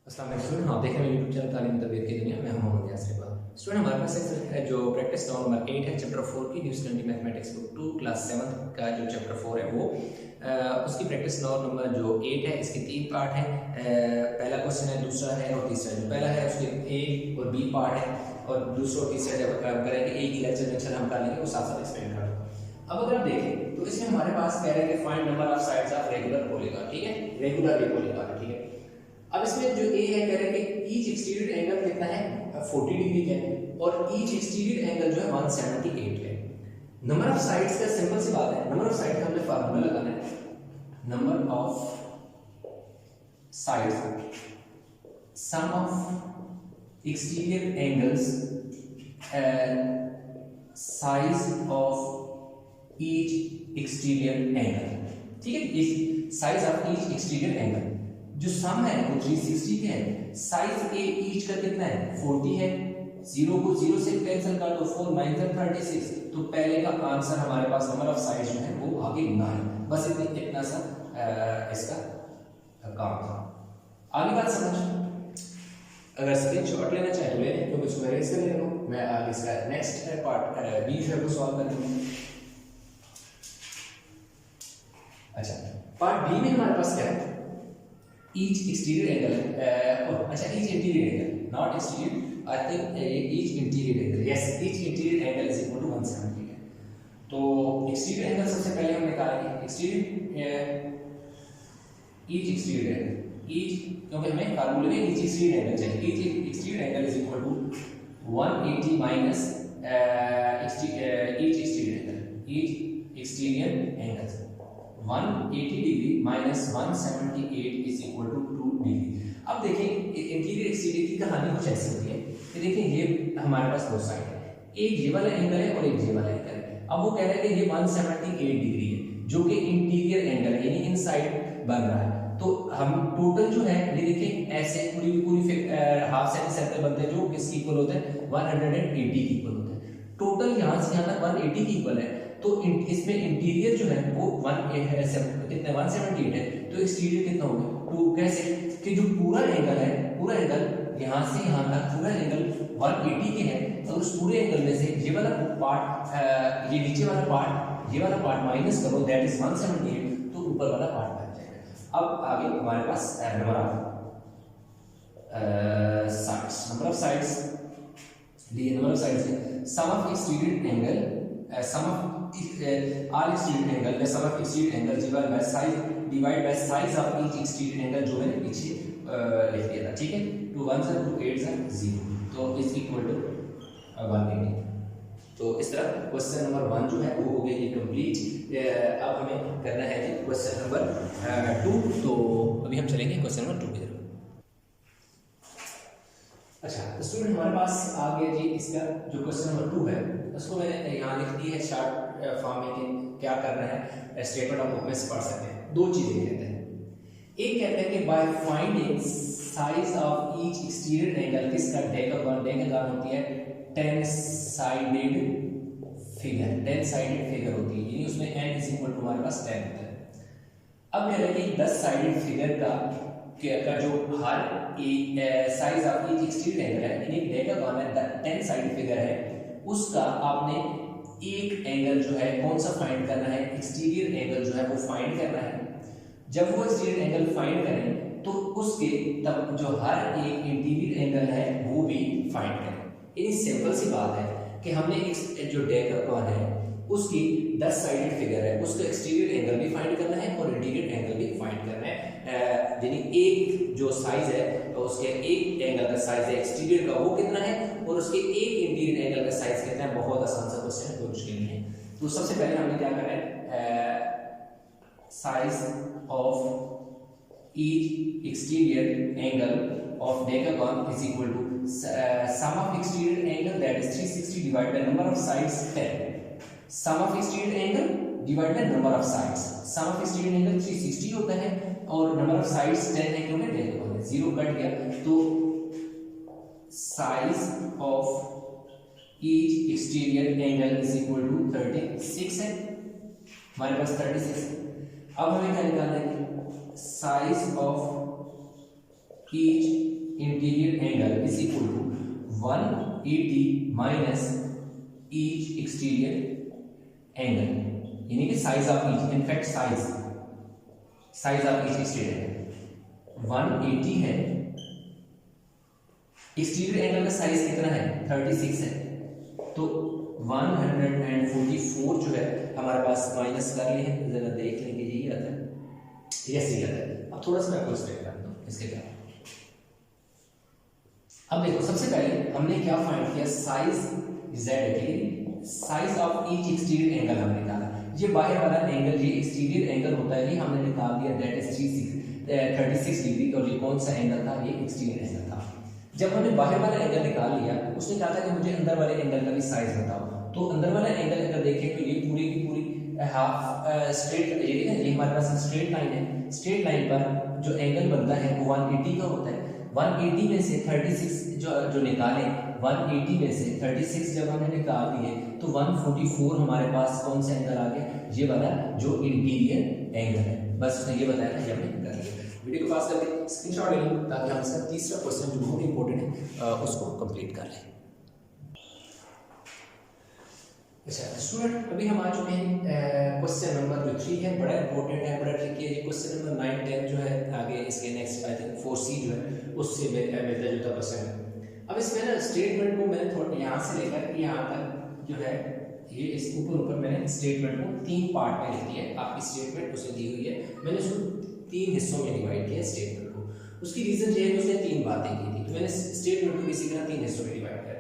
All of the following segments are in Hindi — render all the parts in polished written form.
अस्सलाम वालेकुम स्टूडेंट, आप देख रहे हैं यूट्यूब चैनल तालीम तबीयत की दुनिया में। मोहम्मद यासिर इकबाल। स्टूडेंट, हमारे पास एक जो प्रैक्टिस नंबर 8 है चैप्टर 4 की new study mathematics book 2 class 7 का जो चैप्टर 4 है वो उसकी प्रैक्टिस नंबर जो 8 है इसके 3 पार्ट हैं। पहला क्वेश्चन है, दूसरा है और तीसरा। जो पहला है उसके ए और बी पार्ट है और दूसरा और तीसरा जब हम करेंगे एक ही लेक्चर में हम कर लेंगे वो साथ साथ एक्सप्लेन कर दूँगा। अब अगर आप देखें तो इसमें हमारे पास कह रहे हैं find number of sides of regular polygon. ठीक है, रेगुलर ये पॉलीगॉन है। ठीक है, अब इसमें जो ए है कह रहे हैं कि ईच एक्सटीरियर एंगल कितना है 40 डिग्री का है और ईच एक्सटीरियर एंगल जो है 178 है। नंबर ऑफ साइड्स का सिंपल सी बात है, नंबर ऑफ साइड का हमने फार्मूला लगाना है। Number of sides sum of exterior angles size of each exterior angle. ठीक है, इस size of each exterior angle जो सम है वो 360 के है। साइज ए ईच का कितना है 40 है। 0 को 0 से कैंसिल कर दो, 4 9 36। तो पहले का आंसर हमारे पास नंबर ऑफ साइड्स जो है वो आगे 9। बस इतना सा इसका काम था। आगे बात समझ। अगर स्क्रीनशॉट लेना चाहे तो ले लें, क्योंकि इसको मैं रेस कर ले रहा हूं। मैं आगे इसका नेक्स्ट पार्ट बी जो है वो सॉल्व कर लूंगा। अच्छा, पार्ट बी में हमारे पास क्या है, each exterior angle और अच्छा each interior angle, not exterior, I think each interior angle, yes, each interior angle is equal to 170 है। तो exterior angle सबसे पहले हम निकालेंगे। exterior each exterior angle, each क्योंकि हमें फार्मूले में each exterior angle चाहिए। each exterior angle is equal to 180 minus each exterior angle, each exterior angle 180 degree minus 178 is equal to 2 degree. अब देखिए इंटीरियर एक्सटीरियर की कहानी कुछ ऐसी होती है कि देखिए ये हमारे पास दो साइड है, एक ये वाला एंगल है और एक ये वाला एंगल है। अब वो कह रहे हैं कि ये 178 डिग्री है जो कि इंटीरियर एंगल है, यानी इनसाइड बन रहा है। तो हम टोटल जो है ये देखिए ऐसे पूरी हाफ सेमी सर्कल बनते हैं जो किसके इक्वल होते हैं 180 के इक्वल होते हैं। टोटल यहां से यहां तक 180 के इक्वल है। तो इसमें इंटीरियर जो है वो 178 है, तो एक्सटीरियर कितना होगा 2। कैसे कि जो पूरा एंगल है, पूरा एंगल यहां से यहां तक पूरा एंगल 180 के है, तो उस पूरे एंगल में से ये वाला पार्ट, ये नीचे वाला पार्ट, ये वाला पार्ट माइनस करो, दैट इज 178, तो ऊपर वाला पार्ट बन जाएगा। अब आगे हमारे पास नंबर ऑफ साइड्स लिए। Number of sides sum of exterior angle, sum of all exterior angle, the sum of exterior angle divided by size of each exterior angle, जो मैंने पीछे लिख दिया था। ठीक है, 2 1 2 8 0, तो इज इक्वल टू 180। तो इस तरह क्वेश्चन नंबर 1 जो है वो हो गया ये कंप्लीट। अब हमें करना है जी क्वेश्चन नंबर 2। तो अभी हम चलेंगे क्वेश्चन नंबर 2 की तरफ। अच्छा, तो स्टूडेंट हमारे पास आ गया जी इसका जो क्वेश्चन नंबर 2 है उसको मैंने यहाँ लिख दी है शॉर्ट फॉर्म में कि क्या करना है। स्टेटमेंट ऑफ बुक में से पढ़ सकते हैं। दो चीजें कहते हैं, एक कहते हैं कि by finding size of each exterior angle, किसका डेकागॉन होती है 10 साइडेड फिगर, 10 साइडेड फिगर होती है, यानी उसमें n इज इक्वल टू हमारे पास 10 होता है। अब कह रहे हैं कि 10 साइडेड फिगर का जो हर size of each exterior angle है, यानी डेकागॉन है 10 साइड फिगर है, उसका आपने एक एंगल जो है कौन सा फाइंड करना है, एक्सटीरियर एंगल जो है वो फाइंड करना है। जब वो एक्सटीरियर एंगल फाइंड करें तो उसके तब जो हर एक इंटीरियर एंगल है वो भी फाइंड करें। ये सिंपल सी बात है कि हमने जो डेकागॉन है उसकी 10 साइडेड फिगर है, उसका एक्सटीरियर एंगल भी फाइंड करना है और इंटीरियर एंगल भी फाइंड करना है। यानी एक जो साइज है तो उसके एक एंगल का साइज है एक्सटीरियर का वो कितना है और उसके एक इंटीरियर एंगल का साइज कितना है। बहुत आसान सा क्वेश्चन है, कोई मुश्किल नहीं है। तो सबसे पहले हमने क्या करना है, size of each exterior angle of decagon is equal to sum of exterior angle that is 360 divided by number of sides 10। Sum of exterior angle divide by number of sides. Sum of exterior angle 360 होता है और नंबर ऑफ साइड्स 10 है, क्योंकि डेकागॉन है, 0 कट गया। तो size of each exterior angle is equal to 36 है, हमारे पास 36 है। अब हमें क्या निकालना है, size of each interior angle is equal to 180 minus each exterior angle, यानी कि size of each, in fact size of each exterior 180 है, एक्सटीरियर एंगल का साइज कितना है 36 है, तो 144 जो है हमारे पास माइनस कर लिए हैं, जरा देख लेंगे यही आता है, यस यही आता है। अब थोड़ा सा मैं आपको एक्सप्लेन करता हूँ इसके क्या। अब देखो सबसे पहले हमने क्या फाइंड किया, साइज z है, size of each exterior angle हमने निकाला, ये बाहर वाला एंगल ये एक्सटीरियर एंगल होता है, ये हमने निकाल दिया, दैट इज 36 डिग्री, और ये कौन सा एंगल था, ये एक्सटीरियर एंगल था। जब हमने बाहर वाला एंगल निकाल लिया, उसने कहा था कि मुझे अंदर वाले एंगल का भी साइज बताओ, तो अंदर वाला एंगल अगर देखें तो ये पूरी की पूरी हाफ स्ट्रेट, ये हमारे पास स्ट्रेट लाइन है, स्ट्रेट लाइन पर जो एंगल बनता है वो 180 का होता है। 180 में से 36 जो निकाले, 180 में से 36 जब हमने निकाल दिए तो 144 हमारे पास कौन सा एंगल आ गया, ये वाला जो इंटीरियर एंगल है। बस उसने ये बताया था, ये हमने कर लिया। वीडियो को पास करके स्क्रीनशॉट ले लें ताकि हम इसका तीसरा क्वेश्चन जो बहुत इंपॉर्टेंट है उसको कंप्लीट कर लें। अच्छा स्टूडेंट, अभी हम आ चुके हैं क्वेश्चन नंबर जो 3 है, बड़ा इंपॉर्टेंट है, बड़ा ट्रिकी है। ये क्वेश्चन नंबर 9, 10 जो है आगे इसके नेक्स्ट आई थिंक 4C जो है उससे मिलता जुलता क्वेश्चन है। अब इसमें ना स्टेटमेंट को मैंने थोड़ा यहाँ से लेकर यहाँ तक जो है ये इस ऊपर मैंने स्टेटमेंट को 3 पार्ट में लिख दिया है। आपकी स्टेटमेंट उसे दी हुई है, मैंने उसको 3 हिस्सों में डिवाइड किया स्टेटमेंट को। उसकी रीजन ये है कि उसने 3 बातें की थी, तो मैंने स्टेटमेंट को इसी तरह 3 हिस्सों में डिवाइड कर दिया।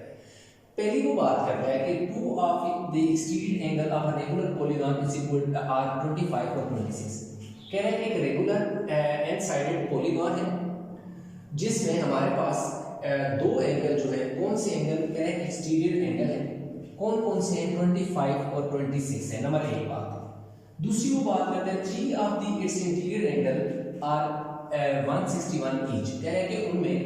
पहली वो बात करता है कि 2 of the exterior angle of a regular polygon is equal to are 25 और 26। कह रहा है कि एक रेगुलर एन साइडेड पॉलीगॉन है जिसमें हमारे पास 2 एंगल जो है, कौन से एंगल कह रहे हैं, एक्सटीरियर एंगल है, कौन कौन से हैं, 25 और 26 है, नंबर 1 बात। दूसरी वो बात करते हैं 3 of the its interior angle are 161 each. कह रहे हैं कि उनमें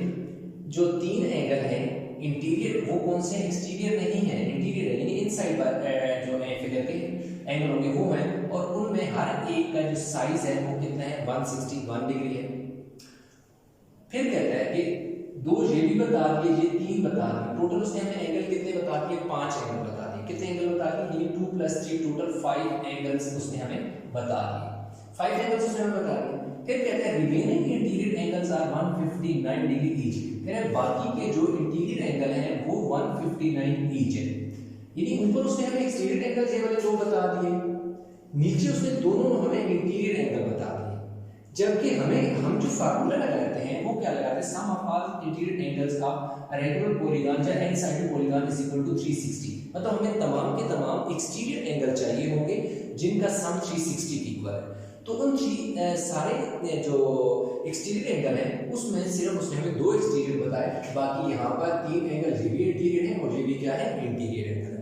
जो 3 एंगल हैं इंटीरियर, वो कौन से एक्सटीरियर नहीं है, इंटीरियर है, यानी इनसाइड पर जो है फिगर के एंगल होंगे वो हैं, और उनमें हर एक का जो साइज है वो कितना है, 161 डिग्री है। फिर कहता है कि 2 ये भी बता दिए, ये 3 बता दिए, टोटल उसने हमें एंगल कितने बता दिए, 5 एंगल बता दिए। कितने एंगल बता दिए, ये 2 + 3 टोटल 5 एंगल्स उसने हमें बता दिए, 5 एंगल्स उसने हमें बता दिए। फिर कहते हैं remaining interior angles are 159 degree each. कह रहे हैं बाकी के जो इंटीरियर एंगल हैं वो 159 ईच है, यानी ऊपर उसने हमें एक्सटीरियर एंगल ये वाले 2 बता दिए, नीचे उसने दोनों हमें इंटीरियर एंगल बता दिए। जबकि हम जो फार्मूला लगाते हैं वो क्या लगाते हैं, sum of all interior angles of regular polygon या any sided polygon is equal to 360। मतलब हमें तमाम के तमाम एक्सटीरियर एंगल चाहिए होंगे जिनका सम 360 के इक्वल है। तो उन सारे जो एक्सटीरियर एंगल है उसमें सिर्फ उसने हमें 2 एक्सटीरियर बताए, बाकी यहाँ पर 3 एंगल ये भी इंटीरियर है और ये भी क्या है, इंटीरियर एंगल है।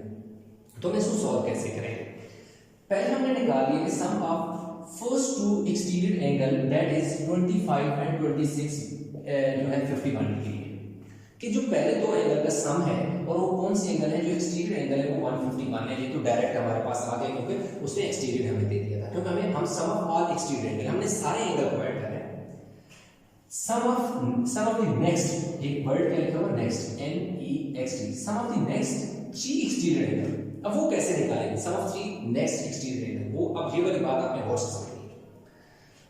तो हम इसको सॉल्व कैसे करेंगे, पहले हमने निकाल लिया कि sum of first 2 exterior angle that is 25 and 26 जो है 51 डिग्री, कि जो पहले 2 एंगल का सम है और वो कौन से एंगल है, जो एक्सटीरियर एंगल है वो 151 है। ये तो डायरेक्ट हमारे पास आ गया क्योंकि उसने एक्सटीरियर हमें दे दिया था, क्योंकि हम sum of all exterior angle, हमने सारे एंगल को ऐड करें। सम ऑफ द नेक्स्ट, एक वर्ड क्या लिखा हुआ next, NEXT, sum of the next 3 exterior angle. अब वो कैसे निकालेंगे, sum of 3 next exterior angle, वो अब ये वाली बात आपने गौर से समझनी है।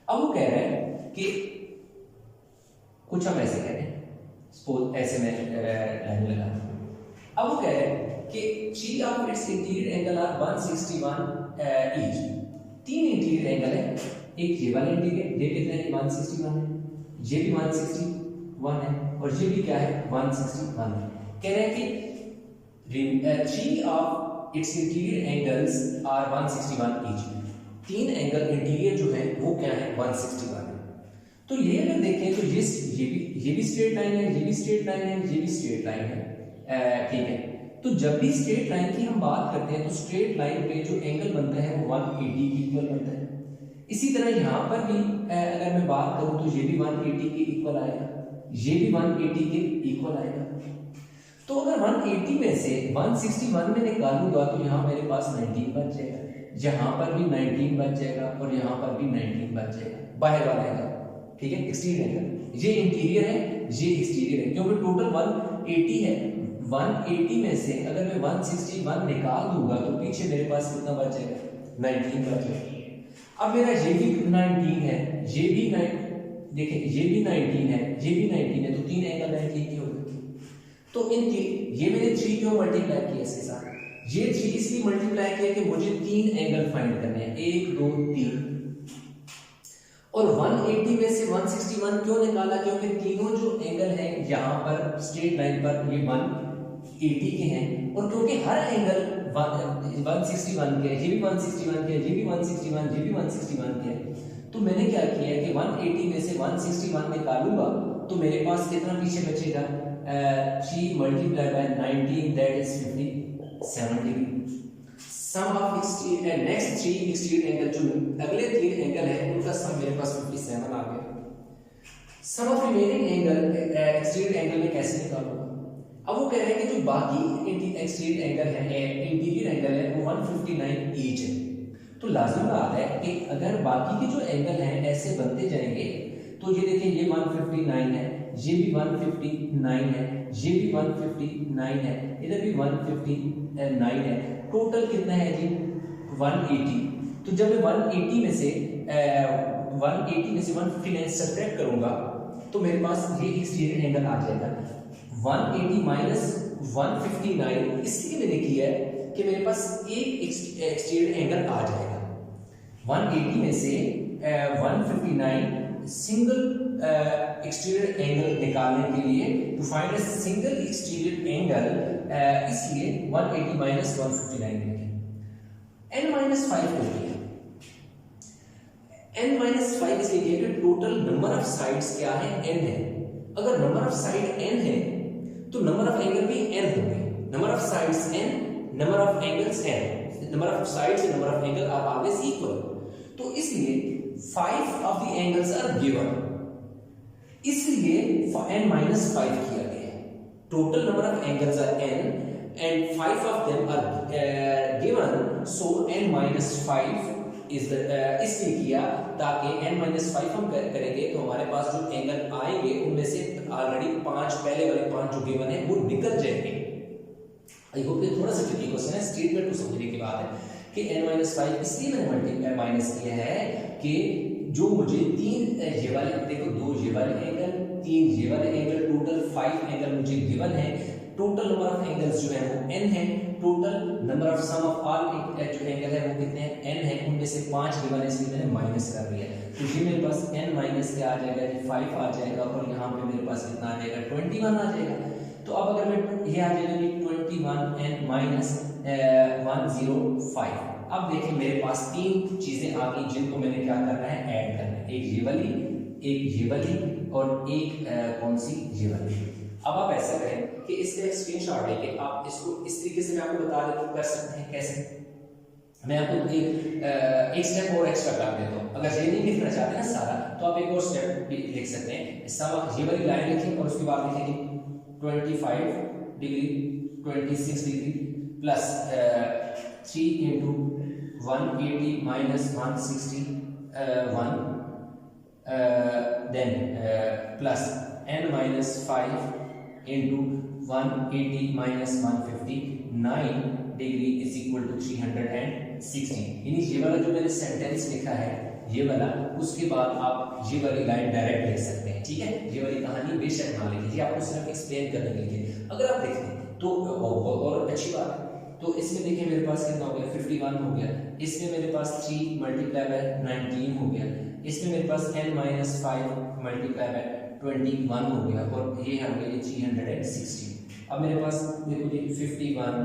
अब वो कह रहे हैं कि कुछ हम ऐसे कह रहे हैं, सपोज ऐसे मैं लाइन लगा, अब वो कह रहे हैं कि 3 of its interior angle are 161 each. 3 interior angle है, एक ये वाला इंटीरियर, ये कितना है, 161 है, ये भी 161 है, और ये भी क्या है, 161 है। कह रहे हैं कि 3 of its interior angles are 161 each. 3 angle interior जो है वो क्या है, 161 है। तो ये अगर देखें तो ये भी स्ट्रेट लाइन है, ये भी स्ट्रेट लाइन है, ये भी स्ट्रेट लाइन है, ठीक है। तो जब भी स्ट्रेट लाइन की हम बात करते हैं तो स्ट्रेट लाइन पे जो एंगल बनता है वो 180 के इक्वल बनता है। इसी तरह यहाँ पर भी अगर मैं बात करूँ तो ये भी 180 के इक्वल आएगा, ये भी 180 के इक्वल आएगा। तो अगर 180 में से 161 में निकालूंगा तो यहाँ मेरे पास 19 बच जाएगा, यहाँ पर भी 19 बच जाएगा और यहाँ पर भी 19 बच जाएगा, बाहर वाला आएगा। ठीक है, एक्सटीरियर एंगल। ये इंटीरियर है, ये एक्सटीरियर है, क्योंकि टोटल 180 है। 180 में से अगर मैं 161 निकाल दूंगा तो पीछे मेरे पास कितना बच जाएगा, 19 बच जाएगा। अब मेरा ये भी 19 है, ये भी देखिए ये भी 19 है, ये भी 19 है, तो तीन एंगल 19 के हो गए। तो ये मैंने 3 क्यों मल्टीप्लाई किया इसके साथ, ये 3 इसलिए मल्टीप्लाई किया कि मुझे तीन एंगल फाइंड करने हैं, 1 2 3। और 180 में से 161 क्यों निकाला, क्योंकि तीनों जो एंगल हैं यहाँ पर स्ट्रेट लाइन पर ये 180 के हैं, और क्योंकि हर एंगल 161 के, ये भी 161 के, ये भी 161, ये भी 161 के, तो मैंने क्या किया कि 180 में से 161 निकालूंगा तो मेरे पास कितना पीछे बचेगा, 3 multiply by 19 that is 57 degree. Sum of next 3 exterior angle, जो अगले 3 एंगल है उनका सम मेरे पास 57 आ गया। Sum of remaining angle exterior angle में कैसे निकालूंगा, अब वो कह रहे हैं कि जो बाकी एक्सटीरियर एंगल है, इंटीरियर एंगल है, वो 159 ईच है। तो लाजिम बात है कि अगर बाकी के जो एंगल हैं ऐसे बनते जाएंगे, तो ये देखिए ये 159 है, ये भी 159 है, ये भी 159 है, इधर भी 159 है, टोटल कितना है जी 180। तो जब मैं 180 में से 159 सब्ट्रैक्ट करूंगा तो मेरे पास ये एक्सटीरियर एंगल आ जाएगा 180 माइनस 159। इसलिए मैंने किया है कि मेरे पास एक एक्सटीरियर एंगल आ जाएगा। 180 में से 159 सिंगल एक्सटीरियर एंगल निकालने के लिए, to find a single exterior angle, इसलिए 180 माइनस 159 लेंगे। n माइनस 5 हो गया, n माइनस 5 इसलिए किया कि टोटल नंबर ऑफ साइड्स क्या है, n है। अगर नंबर ऑफ साइड n है तो नंबर ऑफ एंगल भी n होंगे। Number of sides n, number of angles n, number of sides and number of angle are always equal. तो इसलिए 5 of the angles are given, इसलिए n माइनस 5 किया गया है। Total number of angles are n and 5 of them are given, so n minus 5 is the इसलिए किया ताकि n minus 5 हम करेंगे तो हमारे पास जो एंगल आएंगे उनमें से ऑलरेडी 5 पहले वाले 5 जो गिवन है वो निकल जाएंगे। आई होप ये थोड़ा सा ट्रिकी क्वेश्चन है, स्टेटमेंट को समझने की बात है कि n minus 5 इसलिए मैंने मल्टीप्लाई माइनस किया है कि जो मुझे तीन ये वाले, देखो 2 ये वाले एंगल, 3 ये वाले एंगल, टोटल 5 एंगल मुझे गिवन है। टोटल नंबर ऑफ एंगल्स जो है वो n है, total number of sum of all जो एंगल है वो कितने हैं, n है, उनमें से 5 गिवन है इसलिए मैंने माइनस कर दिया। तो ये मेरे पास n माइनस क्या आ जाएगा जी 5 आ जाएगा, और यहाँ पे मेरे पास कितना आ जाएगा 21 आ जाएगा। तो अब अगर मैं ये आ जाएगा जी 21 n माइनस 105। अब देखिए मेरे पास 3 चीजें आ गई जिनको मैंने क्या करना है, ऐड करना है, एक ये वाली, एक ये वाली और एक कौन सी ये वाली। अब आप ऐसा करें कि इसका एक स्क्रीनशॉट लेके आप इसको इस तरीके से मैं आपको बता देता हूं कर सकते हैं कैसे। मैं आपको एक स्टेप और एक्स्ट्रा कर देता हूं। अगर ये नहीं लिखना चाहते हैं सारा तो आप एक और स्टेप भी लिख सकते हैं। ये वाली लाइन लिखें और उसके बाद लिखेंगे 25 degree 26 degree plus 3 into 180 minus 161 then plus n minus 5 into 180 minus 159 degree is equal to 360। यानी ये वाला जो मैंने सेंटेंस लिखा है ये वाला, उसके बाद आप ये वाली लाइन डायरेक्ट लिख सकते हैं। ठीक है, ये वाली कहानी बेशक ना लिखिए, आपको सिर्फ एक्सप्लेन करने के लिए। अगर आप देखें तो और अच्छी बात है। तो इसमें देखिए मेरे पास कितना हो गया 51 हो गया, इसमें मेरे पास 3 मल्टीप्लाई बाय 19 हो गया, इसमें मेरे पास n माइनस 5 मल्टीप्लाई बाय 21 हो गया, और ये हो गया 360। अब मेरे पास देखो जी 51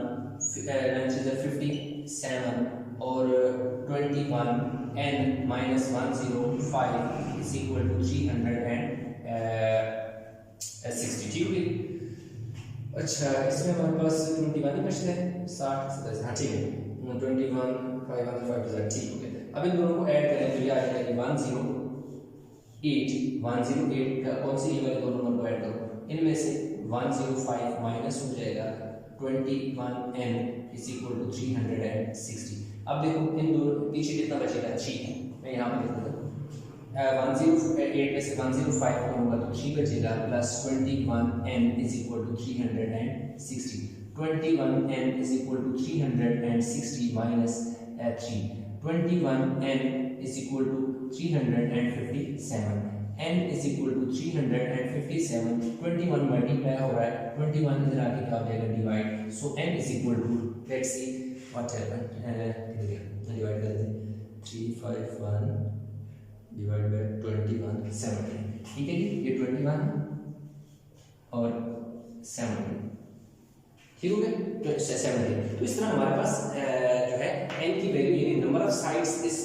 57 और 21 n minus 105 is equal to 360। ठीक है, अच्छा इसमें हमारे पास 21 ही बचते हैं, 60 हाँ ठीक है 21 505 ठीक हो गया। अब इन दोनों को ऐड करें तो ये आ जाएगा 108 कौन सी ये वाले दोनों नंबर को ऐड करो, इनमें से 105 माइनस हो जाएगा 21n इज इक्वल टू 360। अब देखो इन दोनों पीछे कितना बचेगा 3, मैं यहाँ पे लिख देता हूँ 108 में से 105 करूँगा तो 3 बचेगा plus 21n is equal to 360, 21n is equal to 360 minus 3, 21n is equal to 357, n is equal to 357, 21 multiply हो रहा है, 21 इधर आके क्या हो जाएगा divide, so n is equal to let's see what happened, divide कर देते 351 डिवाइड बाय 21 17, ठीक है जी, ये 21 और 17, ठीक हो गया, तो 17। तो इस तरह हमारे पास जो है n की वैल्यू यानी नंबर ऑफ साइड्स इस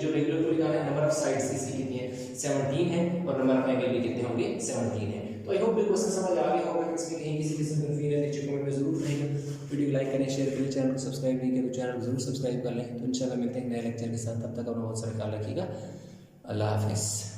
जो रेगुलर पॉलीगॉन है नंबर ऑफ साइड्स इसकी कितनी है 17 है और नंबर ऑफ एंगल भी कितने होंगे 17 है। तो आई होप ये क्वेश्चन समझ आ गया होगा, इसमें कहीं किसी किस्म का कंफ्यूजन नीचे कमेंट में जरूर करेंगे। वीडियो लाइक करें, शेयर करें, चैनल को सब्सक्राइब नहीं किया तो चैनल को जरूर सब्सक्राइब कर लें। तो इंशाल्लाह मिलते हैं नए लेक्चर के साथ, तब तक अपना बहुत सारा ख्याल रखिएगा। अल्लाह हाफिज़।